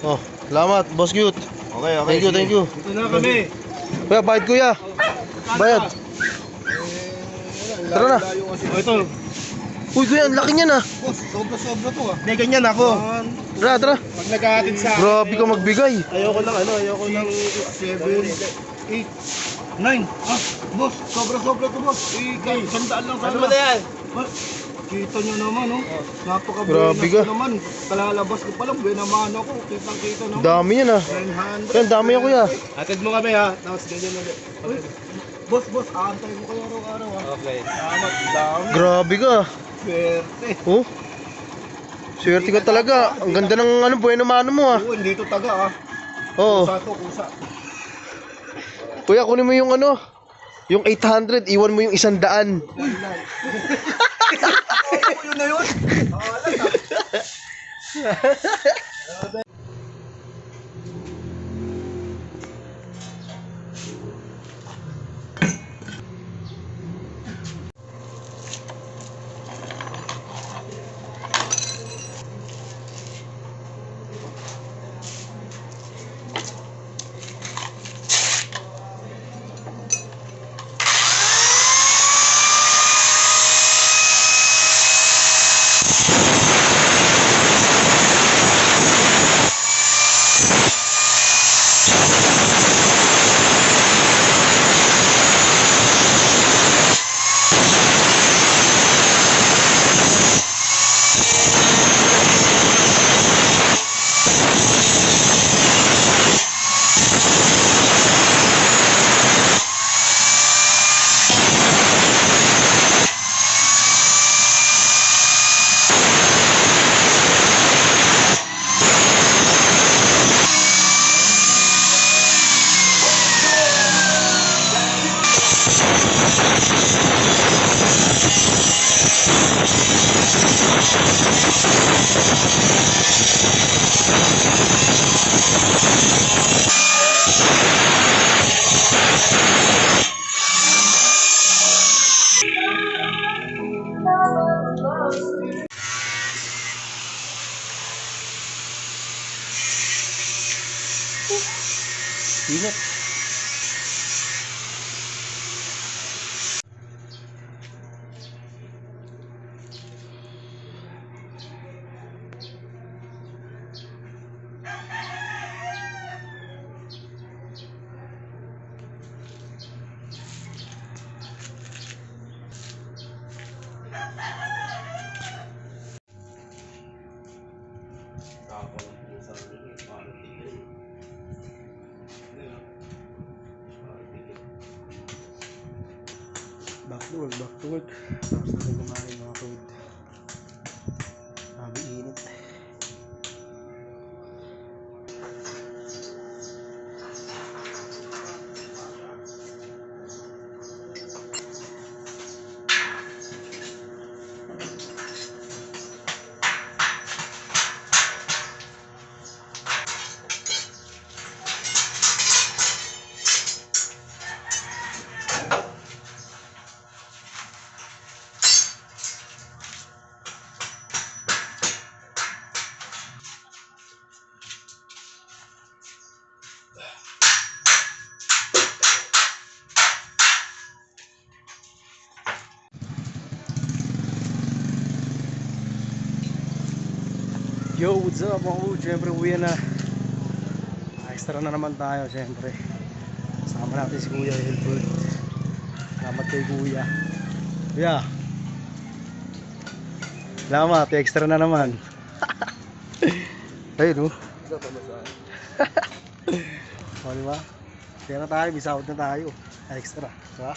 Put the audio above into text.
Oh, salamat, boss cute. Okay, okay. Thank you, thank you. Ito na kami. Kuya, bayad kuya. Bayad. Tara na. Oh, ito. Uy, kuya, ang laki niyan ah. Boss, sobra-sobra to ah. Hindi, ganyan ako. Tara, tara. Pag naghahatid sa akin. Grabe ka magbigay. Ayoko ng ano, ayoko ng 7, 8, 9. Ah, boss, sobra-sobra to boss. Sandaan lang sana. Ano ba na yan? Kita nyo naman, oh. Grabe ka. Naman. Kalalabas ko pa lang, naman ako. Kitang-kita naman. Dami yan ah. 900. Yan, dami yan kuya. Hatid mo kami ha. Tapos ganyan ulit. Uy, boss, aantay mo kayo araw-araw ha. Okay. Salamat, dami. Grabe ka. Swerte. Oh. Swerte ka talaga. Ang ganda ng ano, bueno mano mo ah. Oo, hindi to taga ah. Oo. Kusa to, kusa. Kuya, kunin mo yung ano, yung 800, iwan mo yung 100. Yun na yun. Ingat. Back to work, back to work. Tapos natin kumain mga food. Grabe init. Yo, what's up mga kuya? Siyempre uwi na. Extra na naman tayo siyempre. Kasama natin si Kuya Hilbert. Salamat kay Kuya. Kuya, salamat, extra na naman. Ayun oh. O diba? Kaya na tayo, bisawad na tayo. Extra, diba?